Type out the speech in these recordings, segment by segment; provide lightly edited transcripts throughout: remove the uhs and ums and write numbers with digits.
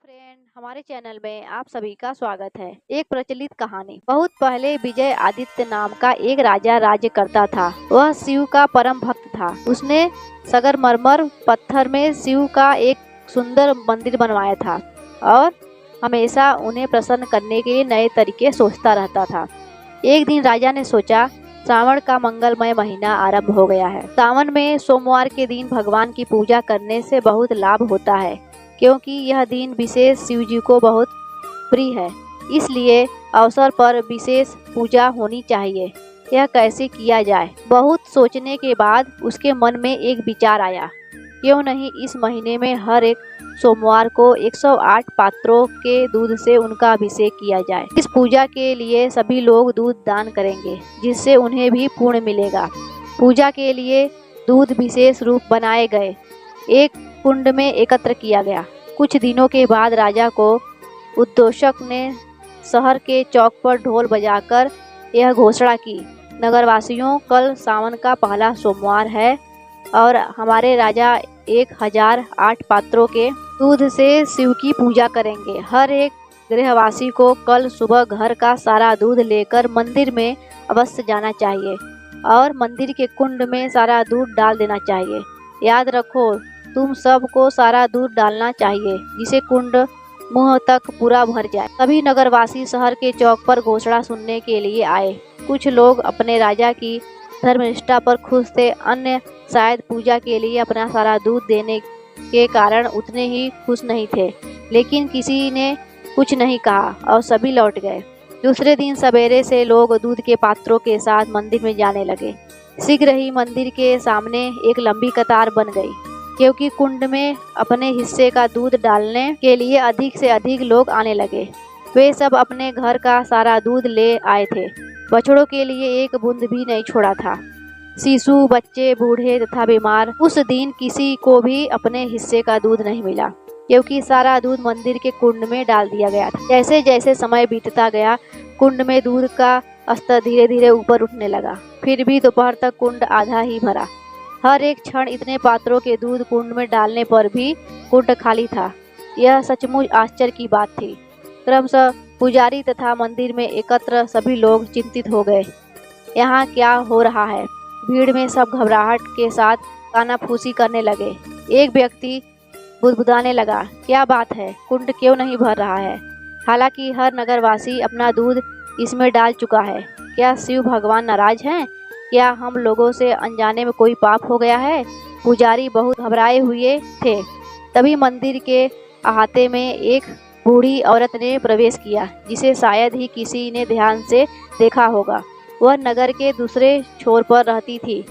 Friend, हमारे channel में आप सभी का स्वागत है। एक प्रचलित कहानी। बहुत पहले विजय आदित्य नाम का एक राजा राज्य करता था। वह शिव का परम भक्त था। उसने संगमरमर पत्थर में शिव का एक सुंदर मंदिर बनवाया था और हमेशा उन्हें प्रसन्न करने के लिए नए तरीके सोचता रहता था। एक दिन राजा ने सोचा, श्रावण का मंगलमय महीना आरंभ हो गया है। सावन में सोमवार के दिन भगवान की पूजा करने से बहुत लाभ होता है, क्योंकि यह दिन विशेष शिव जी को बहुत प्रिय है। इसलिए अवसर पर विशेष पूजा होनी चाहिए। यह कैसे किया जाए? बहुत सोचने के बाद उसके मन में एक विचार आया, क्यों नहीं इस महीने में हर एक सोमवार को 108 पात्रों के दूध से उनका अभिषेक किया जाए। इस पूजा के लिए सभी लोग दूध दान करेंगे, जिससे उन्हें भी पुण्य मिलेगा। पूजा के लिए दूध विशेष रूप बनाए गए एक कुंड में एकत्र किया गया। कुछ दिनों के बाद राजा को उद्घोषक ने शहर के चौक पर ढोल बजाकर यह घोषणा की, नगरवासियों, कल सावन का पहला सोमवार है और हमारे राजा 1008 पात्रों के दूध से शिव की पूजा करेंगे। हर एक गृहवासी को कल सुबह घर का सारा दूध लेकर मंदिर में अवश्य जाना चाहिए और मंदिर के कुंड में सारा दूध डाल देना चाहिए। याद रखो, तुम सबको सारा दूध डालना चाहिए, जिसे कुंड मुंह तक पूरा भर जाए। सभी नगरवासी शहर के चौक पर घोषणा सुनने के लिए आए। कुछ लोग अपने राजा की धर्मनिष्ठा पर खुश थे, अन्य शायद पूजा के लिए अपना सारा दूध देने के कारण उतने ही खुश नहीं थे। लेकिन किसी ने कुछ नहीं कहा और सभी लौट गए। दूसरे दिन सवेरे से लोग दूध के पात्रों के साथ मंदिर में जाने लगे। शीघ्र ही मंदिर के सामने एक लंबी कतार बन गई, क्योंकि कुंड में अपने हिस्से का दूध डालने के लिए अधिक से अधिक लोग आने लगे। वे सब अपने घर का सारा दूध ले आए थे। बछड़ों के लिए एक बूंद भी नहीं छोड़ा था। शिशु, बच्चे, बूढ़े तथा बीमार, उस दिन किसी को भी अपने हिस्से का दूध नहीं मिला, क्योंकि सारा दूध मंदिर के कुंड में डाल दिया गया था। जैसे जैसे समय बीतता गया, कुंड में दूध का स्तर धीरे धीरे ऊपर उठने लगा। फिर भी दोपहर तक कुंड आधा ही भरा। हर एक क्षण इतने पात्रों के दूध कुंड में डालने पर भी कुंड खाली था। यह सचमुच आश्चर्य की बात थी। क्रमशः पुजारी तथा मंदिर में एकत्र सभी लोग चिंतित हो गए। यहाँ क्या हो रहा है? भीड़ में सब घबराहट के साथ कानाफूसी करने लगे। एक व्यक्ति बुदबुदाने लगा, क्या बात है? कुंड क्यों नहीं भर रहा है? हालांकि हर नगरवासी अपना दूध इसमें डाल चुका है। क्या शिव भगवान नाराज हैं? क्या हम लोगों से अनजाने में कोई पाप हो गया है? पुजारी बहुत घबराए हुए थे। तभी मंदिर के अहाते में एक बूढ़ी औरत ने प्रवेश किया, जिसे शायद ही किसी ने ध्यान से देखा होगा। वह नगर के दूसरे छोर पर रहती थी।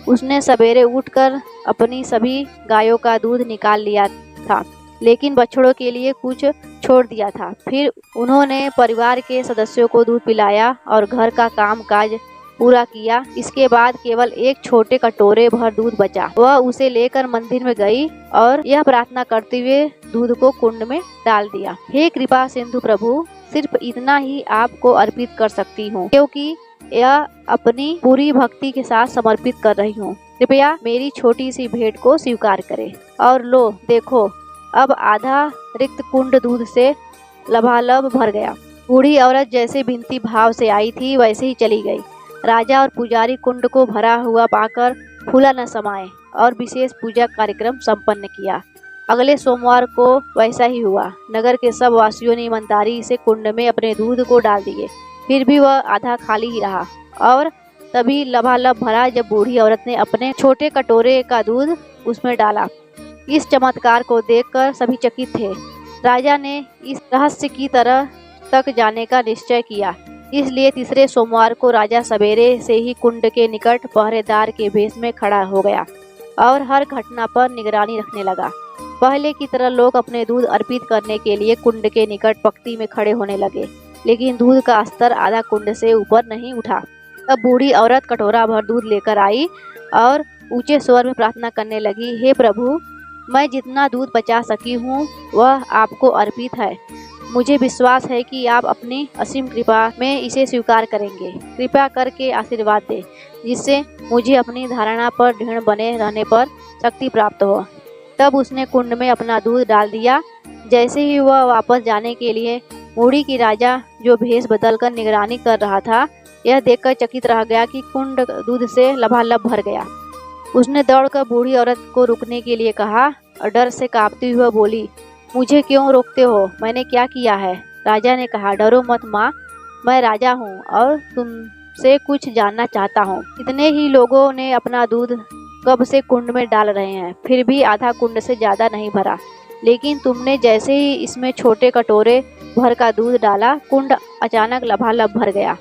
उसने सवेरे उठकर अपनी सभी गायों का दूध निकाल लिया था, लेकिन बछड़ों के लिए कुछ छोड़ दिया था। फिर उन्होंने परिवार के सदस्यों को दूध पिलाया और घर का काम काज पूरा किया। इसके बाद केवल एक छोटे कटोरे भर दूध बचा। वह उसे लेकर मंदिर में गई और यह प्रार्थना करते हुए दूध को कुंड में डाल दिया। हे कृपा सिंधु प्रभु, सिर्फ इतना ही आपको अर्पित कर सकती हूँ, क्योंकि यह अपनी पूरी भक्ति के साथ समर्पित कर रही हूँ। कृपया मेरी छोटी सी भेंट को स्वीकार करें। और लो देखो, अब आधा रिक्त कुंड दूध से लबालब भर गया। बूढ़ी औरत जैसे बिनती भाव से आई थी, वैसे ही चली गई। राजा और पुजारी कुंड को भरा हुआ पाकर फूला न समाये और विशेष पूजा कार्यक्रम संपन्न किया। अगले सोमवार को वैसा ही हुआ। नगर के सब वासियों ने ईमानदारी से कुंड में अपने दूध को डाल दिए। फिर भी वह आधा खाली ही रहा और तभी लबालब भरा जब बूढ़ी औरत ने अपने छोटे कटोरे का दूध उसमें डाला। इस चमत्कार को देखकर सभी चकित थे। राजा ने इस रहस्य की तरह तक जाने का निश्चय किया। इसलिए तीसरे सोमवार को राजा सवेरे से ही कुंड के निकट पहरेदार के भेष में खड़ा हो गया और हर घटना पर निगरानी रखने लगा। पहले की तरह लोग अपने दूध अर्पित करने के लिए कुंड के निकट पंक्ति में खड़े होने लगे, लेकिन दूध का स्तर आधा कुंड से ऊपर नहीं उठा। तब बूढ़ी औरत कटोरा भर दूध लेकर आई और ऊंचे स्वर में प्रार्थना करने लगी, हे प्रभु, मैं जितना दूध बचा सकी हूँ वह आपको अर्पित है। मुझे विश्वास है कि आप अपनी असीम कृपा में इसे स्वीकार करेंगे। कृपया करके आशीर्वाद दें, जिससे मुझे अपनी धारणा पर दृढ़ बने रहने पर शक्ति प्राप्त हो। तब उसने कुंड में अपना दूध डाल दिया जैसे ही वह वापस जाने के लिए मुड़ी की राजा जो भेष बदलकर निगरानी कर रहा था, यह देखकर चकित रह गया कि कुंड दूध से लबालब भर गया। उसने दौड़कर बूढ़ी औरत को रुकने के लिए कहा और डर से कांपती हुई बोली, मुझे क्यों रोकते हो? मैंने क्या किया है? राजा ने कहा, डरो मत माँ, मैं राजा हूँ और तुमसे कुछ जानना चाहता हूँ। इतने ही लोगों ने अपना दूध कब से कुंड में डाल रहे हैं, फिर भी आधा कुंड से ज्यादा नहीं भरा, लेकिन तुमने जैसे ही इसमें छोटे कटोरे भर का दूध डाला, कुंड अचानक लबालब भर गया।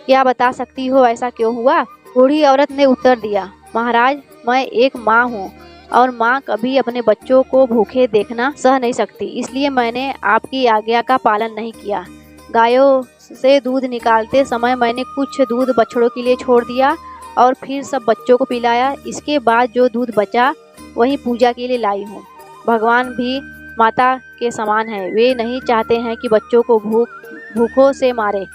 क्या बता सकती हो ऐसा क्यों हुआ? बूढ़ी औरत ने उत्तर दिया, महाराज, मैं एक माँ हूँ और माँ कभी अपने बच्चों को भूखे देखना सह नहीं सकती, इसलिए मैंने आपकी आज्ञा का पालन नहीं किया। गायों से दूध निकालते समय मैंने कुछ दूध बछड़ों के लिए छोड़ दिया और फिर सब बच्चों को पिलाया। इसके बाद जो दूध बचा वही पूजा के लिए लाई हूँ। भगवान भी माता के समान है, वे नहीं चाहते हैं कि बच्चों को भूखों से मारे।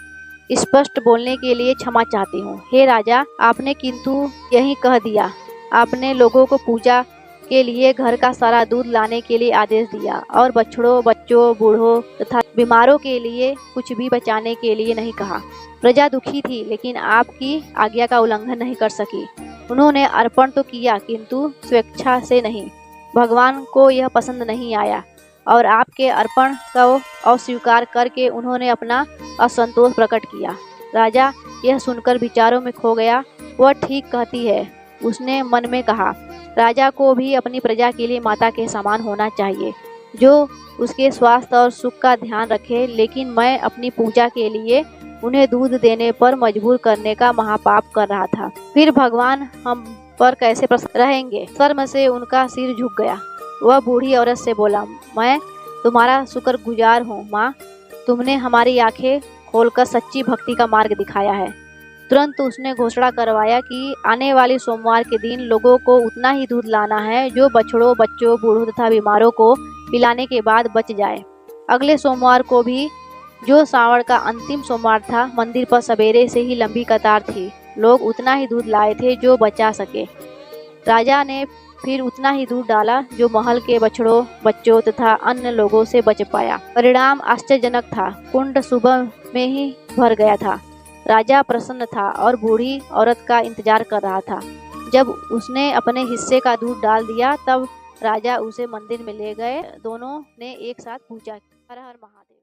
स्पष्ट बोलने के लिए क्षमा चाहती हूँ। हे राजा, आपने किंतु यही कह दिया। आपने लोगों को पूजा के लिए घर का सारा दूध लाने के लिए आदेश दिया और बछड़ों, बच्चों, बूढ़ों तथा बीमारों के लिए कुछ भी बचाने के लिए नहीं कहा। प्रजा दुखी थी, लेकिन आपकी आज्ञा का उल्लंघन नहीं कर सकी। उन्होंने अर्पण तो किया, किंतु स्वेच्छा से नहीं। भगवान को यह पसंद नहीं आया और आपके अर्पण को अस्वीकार करके उन्होंने अपना असंतोष प्रकट किया। राजा यह सुनकर विचारों में खो गया। वह ठीक कहती है, उसने मन में कहा। राजा को भी अपनी प्रजा के लिए माता के समान होना चाहिए, जो उसके स्वास्थ्य और सुख का ध्यान रखे, लेकिन मैं अपनी पूजा के लिए उन्हें दूध देने पर मजबूर करने का महापाप कर रहा था। फिर भगवान हम पर कैसे प्रसन्न रहेंगे? शर्म से उनका सिर झुक गया। वह बूढ़ी औरत से बोला, मैं तुम्हारा शुक्रगुजार हूँ माँ, तुमने हमारी आंखें खोलकर सच्ची भक्ति का मार्ग दिखाया है। तुरंत उसने घोषणा करवाया कि आने वाले सोमवार के दिन लोगों को उतना ही दूध लाना है जो बछड़ों, बच्चों, बूढ़ों तथा बीमारों को पिलाने के बाद बच जाए। अगले सोमवार को भी, जो सावन का अंतिम सोमवार था, मंदिर पर सवेरे से ही लंबी कतार थी। लोग उतना ही दूध लाए थे जो बचा सके। राजा ने फिर उतना ही दूध डाला जो महल के बछड़ों, बच्चों तथा अन्य लोगों से बच पाया। परिणाम आश्चर्यजनक था। कुंड सुबह में ही भर गया था। राजा प्रसन्न था और बूढ़ी औरत का इंतजार कर रहा था। जब उसने अपने हिस्से का दूध डाल दिया, तब राजा उसे मंदिर में ले गए। दोनों ने एक साथ पूजा की। हर हर महादेव।